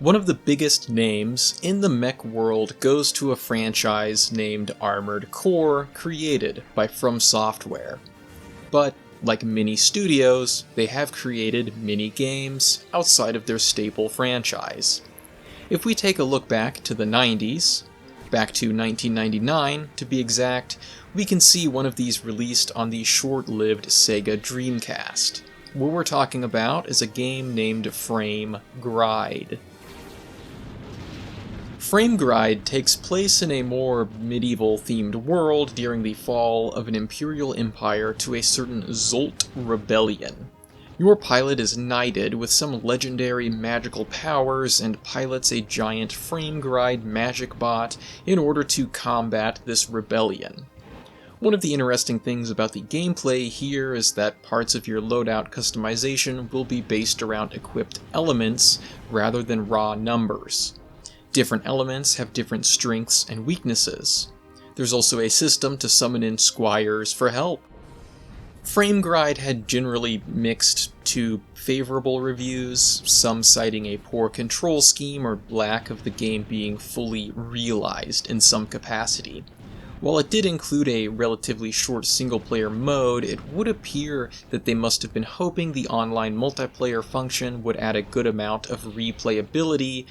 One of the biggest names in the mech world goes to a franchise named Armored Core, created by From Software. But, like many studios, they have created mini games outside of their staple franchise. If we take a look back to the 90s, back to 1999 to be exact, we can see one of these released on the short-lived Sega Dreamcast. What we're talking about is a game named Frame Gride. Frame Gride takes place in a more medieval-themed world during the fall of an imperial empire to a certain Zolt rebellion. Your pilot is knighted with some legendary magical powers and pilots a giant Frame Gride magic bot in order to combat this rebellion. One of the interesting things about the gameplay here is that parts of your loadout customization will be based around equipped elements rather than raw numbers. Different elements have different strengths and weaknesses. There's also a system to summon in squires for help. Frame Gride had generally mixed to favorable reviews, some citing a poor control scheme or lack of the game being fully realized in some capacity. While it did include a relatively short single-player mode, it would appear that they must have been hoping the online multiplayer function would add a good amount of replayability,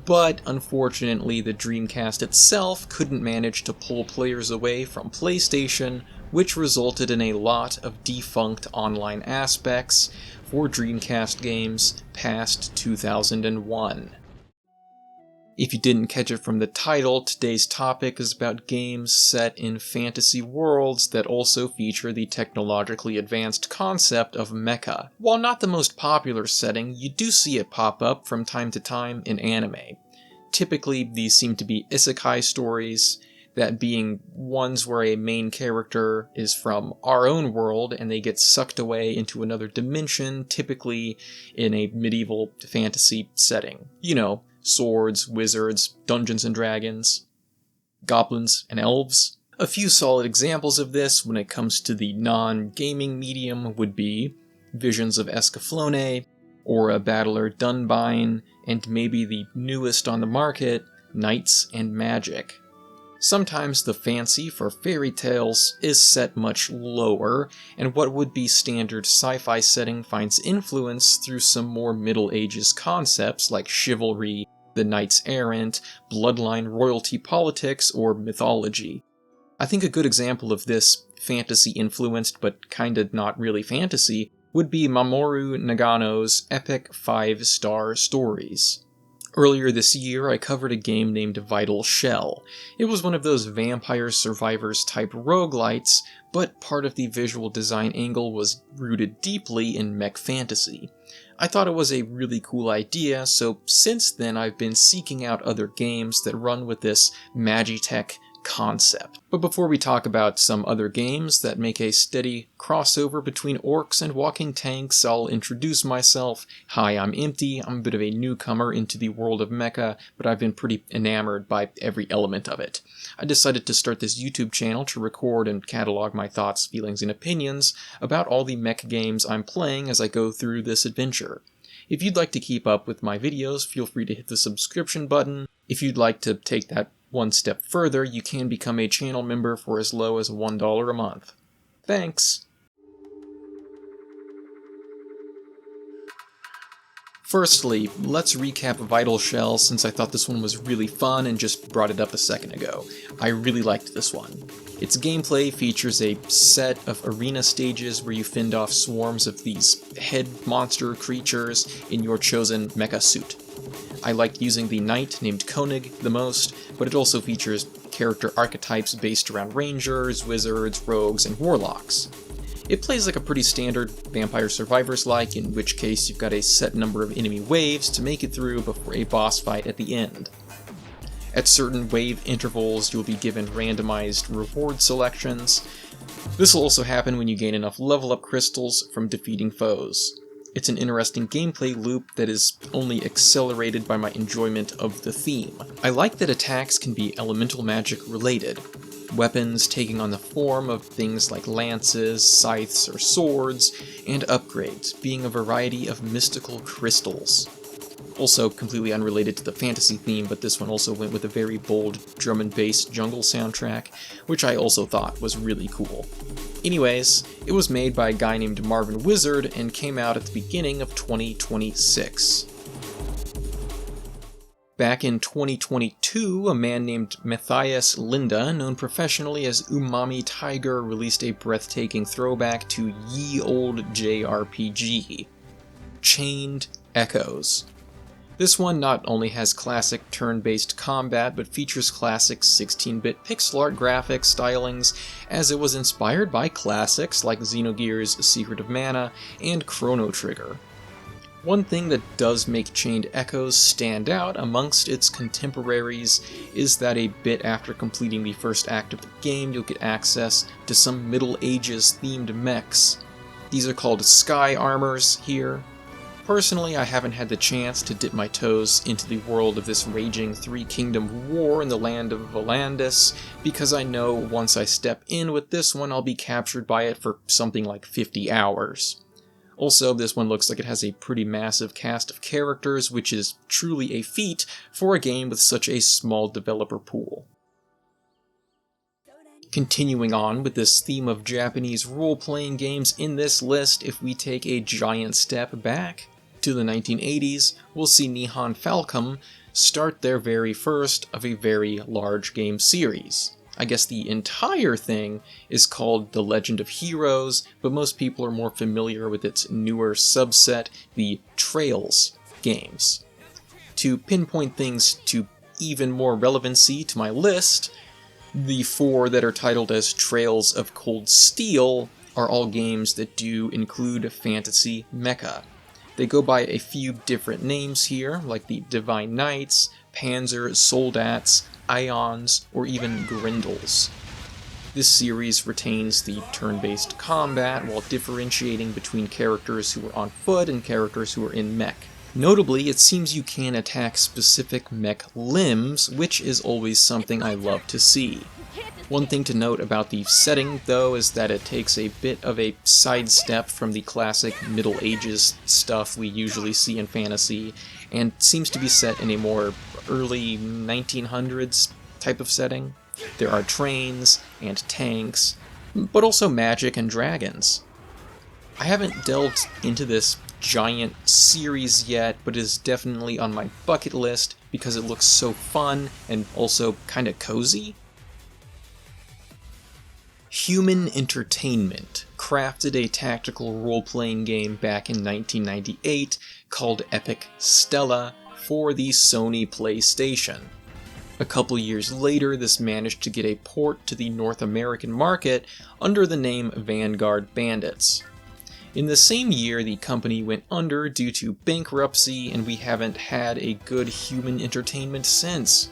but unfortunately the Dreamcast itself couldn't manage to pull players away from PlayStation, which resulted in a lot of defunct online aspects for Dreamcast games past 2001. If you didn't catch it from the title, today's topic is about games set in fantasy worlds that also feature the technologically advanced concept of mecha. While not the most popular setting, you do see it pop up from time to time in anime. Typically, these seem to be isekai stories, that being ones where a main character is from our own world and they get sucked away into another dimension, typically in a medieval fantasy setting. You know, swords, wizards, Dungeons and Dragons, goblins, and elves. A few solid examples of this when it comes to the non-gaming medium would be Visions of Escaflowne, or a Battler Dunbine, and maybe the newest on the market, Knights and Magic. Sometimes the fancy for fairy tales is set much lower, and what would be standard sci-fi setting finds influence through some more Middle Ages concepts like chivalry, the knights errant, bloodline royalty politics, or mythology. I think a good example of this fantasy-influenced but kinda not really fantasy would be Mamoru Nagano's epic 5-star stories. Earlier this year, I covered a game named Vital Shell. It was one of those Vampire Survivors type roguelites, but part of the visual design angle was rooted deeply in mech fantasy. I thought it was a really cool idea, so since then I've been seeking out other games that run with this Magitech concept. But before we talk about some other games that make a steady crossover between orcs and walking tanks, I'll introduce myself. Hi, I'm Empty. I'm a bit of a newcomer into the world of mecha, but I've been pretty enamored by every element of it. I decided to start this YouTube channel to record and catalog my thoughts, feelings, and opinions about all the mech games I'm playing as I go through this adventure. If you'd like to keep up with my videos, feel free to hit the subscription button. If you'd like to take that one step further, you can become a channel member for as low as $1 a month. Thanks! Firstly, let's recap Vital Shell since I thought this one was really fun and just brought it up a second ago. I really liked this one. Its gameplay features a set of arena stages where you fend off swarms of these head monster creatures in your chosen mecha suit. I liked using the knight named Koenig the most, but it also features character archetypes based around rangers, wizards, rogues, and warlocks. It plays like a pretty standard Vampire Survivors-like, in which case you've got a set number of enemy waves to make it through before a boss fight at the end. At certain wave intervals, you'll be given randomized reward selections. This will also happen when you gain enough level up crystals from defeating foes. It's an interesting gameplay loop that is only accelerated by my enjoyment of the theme. I like that attacks can be elemental magic related, weapons taking on the form of things like lances, scythes, or swords, and upgrades being a variety of mystical crystals. Also completely unrelated to the fantasy theme, but this one also went with a very bold drum and bass jungle soundtrack, which I also thought was really cool. Anyways, it was made by a guy named Marvin Wizard and came out at the beginning of 2026. Back in 2022, a man named Matthias Linda, known professionally as Umami Tiger, released a breathtaking throwback to ye olde JRPG, Chained Echoes. This one not only has classic turn-based combat, but features classic 16-bit pixel art graphics stylings, as it was inspired by classics like Xenogears Secret of Mana and Chrono Trigger. One thing that does make Chained Echoes stand out amongst its contemporaries is that a bit after completing the first act of the game, you'll get access to some Middle Ages themed mechs. These are called Sky Armors here. Personally, I haven't had the chance to dip my toes into the world of this raging three-kingdom war in the land of Volandis, because I know once I step in with this one, I'll be captured by it for something like 50 hours. Also, this one looks like it has a pretty massive cast of characters, which is truly a feat for a game with such a small developer pool. Continuing on with this theme of Japanese role-playing games in this list, if we take a giant step back to the 1980s, we'll see Nihon Falcom start their very first of a very large game series. I guess the entire thing is called The Legend of Heroes, but most people are more familiar with its newer subset, the Trails games. To pinpoint things to even more relevancy to my list, the 4 that are titled as Trails of Cold Steel are all games that do include fantasy mecha. They go by a few different names here, like the Divine Knights, Panzer Soldats, Ions, or even Grindles. This series retains the turn-based combat while differentiating between characters who are on foot and characters who are in mech. Notably, it seems you can attack specific mech limbs, which is always something I love to see. One thing to note about the setting, though, is that it takes a bit of a sidestep from the classic Middle Ages stuff we usually see in fantasy, and seems to be set in a more early 1900s type of setting. There are trains and tanks, but also magic and dragons. I haven't delved into this giant series yet, but it is definitely on my bucket list because it looks so fun and also kinda cozy. Human Entertainment crafted a tactical role-playing game back in 1998 called Epic Stella for the Sony PlayStation. A couple years later, this managed to get a port to the North American market under the name Vanguard Bandits. In the same year, the company went under due to bankruptcy, and we haven't had a good human entertainment since.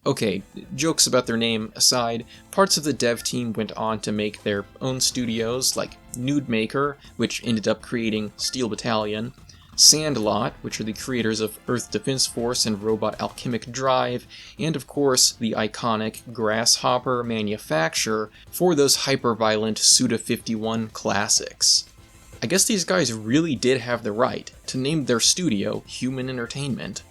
Okay, jokes about their name aside, parts of the dev team went on to make their own studios, like Nude Maker, which ended up creating Steel Battalion, Sandlot, which are the creators of Earth Defense Force and Robot Alchemic Drive, and of course the iconic Grasshopper manufacturer for those hyper-violent Suda-51 classics. I guess these guys really did have the right to name their studio Human Entertainment.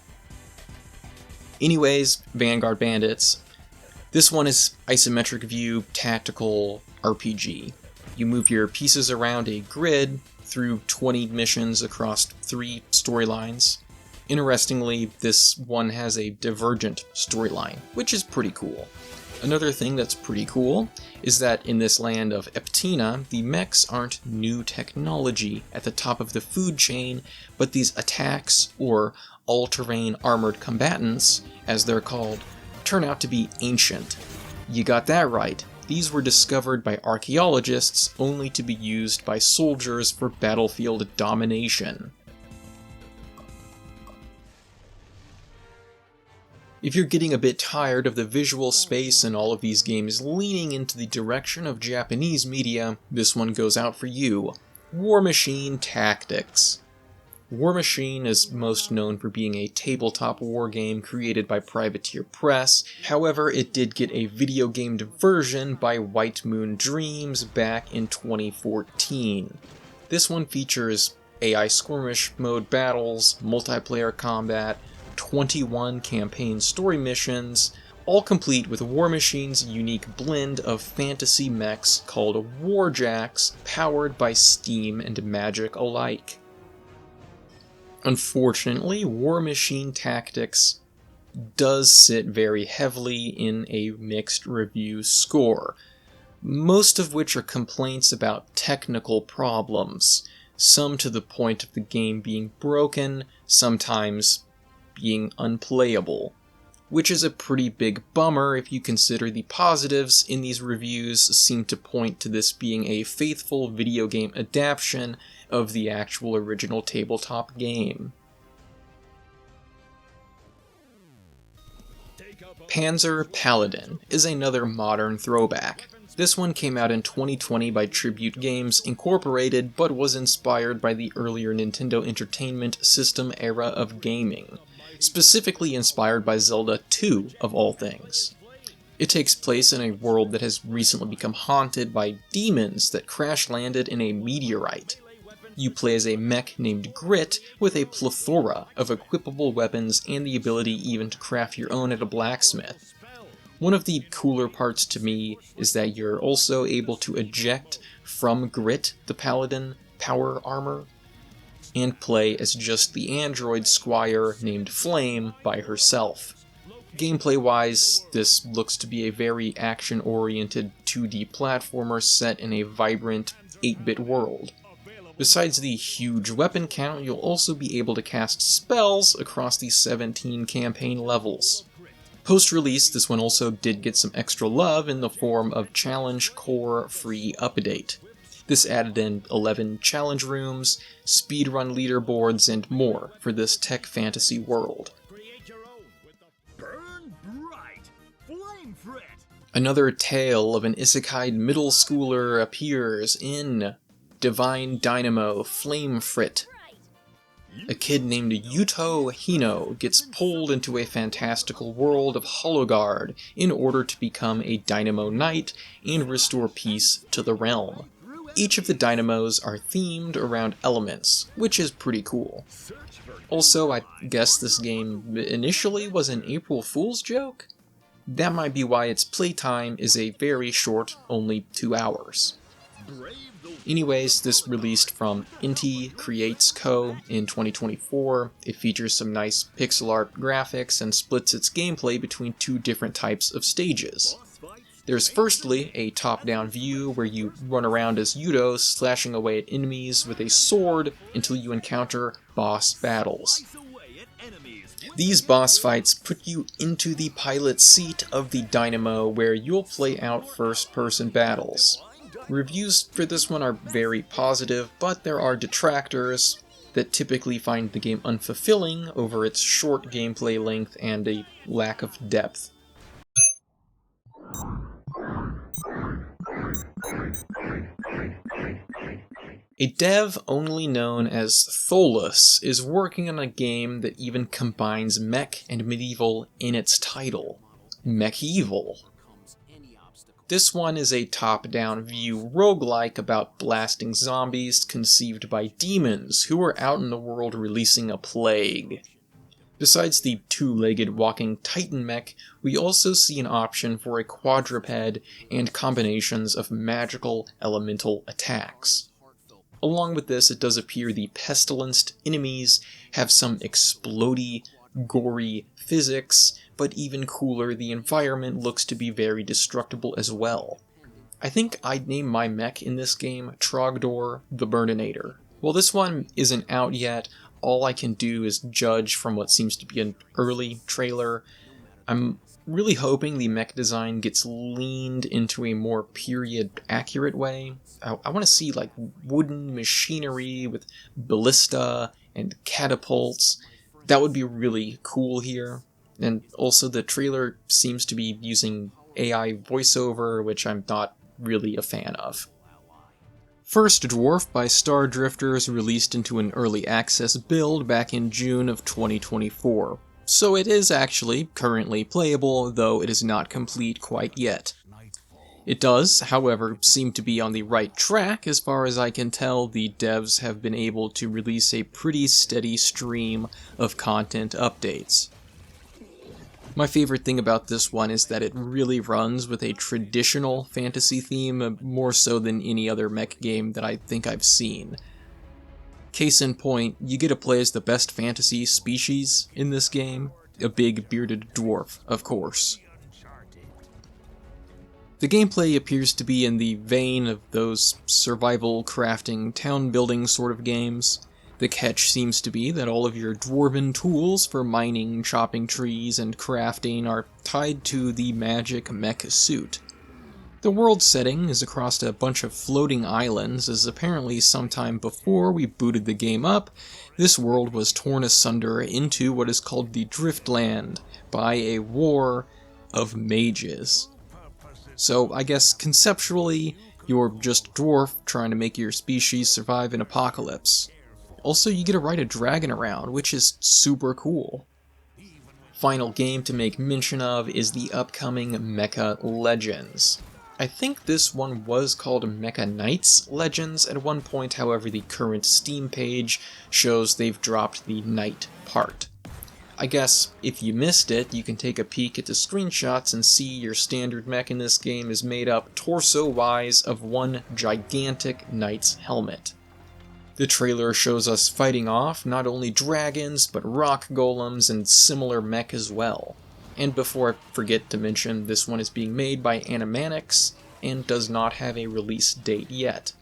Anyways, Vanguard Bandits. This one is isometric view tactical RPG. You move your pieces around a grid through 20 missions across 3 storylines. Interestingly, this one has a divergent storyline, which is pretty cool. Another thing that's pretty cool is that in this land of Eptina, the mechs aren't new technology at the top of the food chain, but these attacks, or all-terrain armored combatants, as they're called, turn out to be ancient. You got that right. These were discovered by archaeologists only to be used by soldiers for battlefield domination. If you're getting a bit tired of the visual space and all of these games leaning into the direction of Japanese media, this one goes out for you. WARMACHINE Tactics. WARMACHINE is most known for being a tabletop war game created by Privateer Press. However, it did get a video gamed version by White Moon Dreams back in 2014. This one features AI skirmish mode battles, multiplayer combat, 21 campaign story missions, all complete with Warmachine's unique blend of fantasy mechs called Warjacks, powered by Steam and Magic alike. Unfortunately, Warmachine Tactics does sit very heavily in a mixed review score, most of which are complaints about technical problems, some to the point of the game being broken, sometimes being unplayable, which is a pretty big bummer if you consider the positives in these reviews seem to point to this being a faithful video game adaptation of the actual original tabletop game. Panzer Paladin is another modern throwback. This one came out in 2020 by Tribute Games Incorporated, but was inspired by the earlier Nintendo Entertainment System era of gaming, specifically inspired by Zelda 2 of all things. It takes place in a world that has recently become haunted by demons that crash-landed in a meteorite. You play as a mech named Grit with a plethora of equipable weapons and the ability even to craft your own at a blacksmith. One of the cooler parts to me is that you're also able to eject from Grit, the Paladin, power armor, and play as just the android squire named Flame by herself. Gameplay-wise, this looks to be a very action-oriented 2D platformer set in a vibrant 8-bit world. Besides the huge weapon count, you'll also be able to cast spells across the 17 campaign levels. Post-release, this one also did get some extra love in the form of Challenge Core free update. This added in 11 challenge rooms, speedrun leaderboards, and more for this tech fantasy world. Another tale of an isekai middle schooler appears in Divine Dynamo Flamefrit. A kid named Yuto Hino gets pulled into a fantastical world of Hologuard in order to become a Dynamo Knight and restore peace to the realm. Each of the Dynamos are themed around elements, which is pretty cool. Also, I guess this game initially was an April Fool's joke? That might be why its playtime is a very short, only 2 hours. Anyways, this released from Inti Creates Co. in 2024. It features some nice pixel art graphics and splits its gameplay between 2 different types of stages. There's firstly a top-down view where you run around as Yuto slashing away at enemies with a sword until you encounter boss battles. These boss fights put you into the pilot seat of the Dynamo where you'll play out first-person battles. Reviews for this one are very positive, but there are detractors that typically find the game unfulfilling over its short gameplay length and a lack of depth. A dev only known as Tholus is working on a game that even combines mech and medieval in its title, Mechieval. This one is a top-down view roguelike about blasting zombies conceived by demons who are out in the world releasing a plague. Besides the 2-legged walking titan mech, we also see an option for a quadruped and combinations of magical elemental attacks. Along with this, it does appear the pestilenced enemies have some explodey, gory physics, but even cooler, the environment looks to be very destructible as well. I think I'd name my mech in this game Trogdor the Burninator. While this one isn't out yet, all I can do is judge from what seems to be an early trailer. I'm really hoping the mech design gets leaned into a more period-accurate way. I want to see like wooden machinery with ballista and catapults. That would be really cool here. And also the trailer seems to be using AI voiceover, which I'm not really a fan of. First Dwarf by Star Drifters released into an early access build back in June of 2024. So it is actually currently playable, though it is not complete quite yet. It does, however, seem to be on the right track. As far as I can tell, the devs have been able to release a pretty steady stream of content updates. My favorite thing about this one is that it really runs with a traditional fantasy theme, more so than any other mech game that I think I've seen. Case in point, you get to play as the best fantasy species in this game, a big bearded dwarf, of course. The gameplay appears to be in the vein of those survival, crafting, town building sort of games. The catch seems to be that all of your dwarven tools for mining, chopping trees, and crafting are tied to the magic mech suit. The world setting is across a bunch of floating islands, as apparently sometime before we booted the game up, this world was torn asunder into what is called the Driftland by a war of mages. So I guess conceptually, you're just dwarf trying to make your species survive an apocalypse. Also, you get to ride a dragon around, which is super cool. Final game to make mention of is the upcoming Mecha Legends. I think this one was called Mecha Knights Legends at one point, however the current Steam page shows they've dropped the Knight part. I guess if you missed it, you can take a peek at the screenshots and see your standard mech in this game is made up torso-wise of one gigantic knight's helmet. The trailer shows us fighting off not only dragons, but rock golems and similar mech as well. And before I forget to mention, this one is being made by Animaniacs and does not have a release date yet.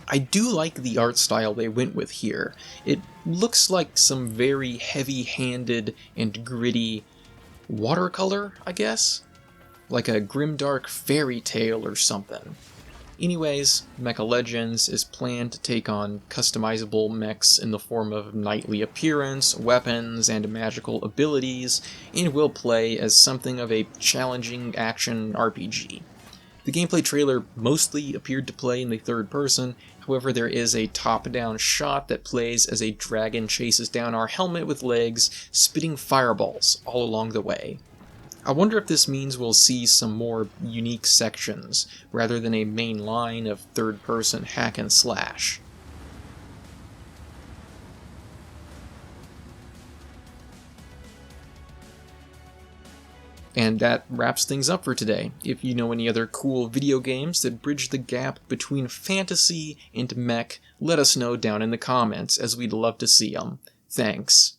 I do like the art style they went with here. It looks like some very heavy-handed and gritty watercolor, I guess? Like a grimdark fairy tale or something. Anyways, Mecha Legends is planned to take on customizable mechs in the form of knightly appearance, weapons, and magical abilities, and will play as something of a challenging action RPG. The gameplay trailer mostly appeared to play in the third person, however there is a top-down shot that plays as a dragon chases down our helmet with legs, spitting fireballs all along the way. I wonder if this means we'll see some more unique sections, rather than a main line of third-person hack and slash. And that wraps things up for today. If you know any other cool video games that bridge the gap between fantasy and mech, let us know down in the comments, as we'd love to see them. Thanks.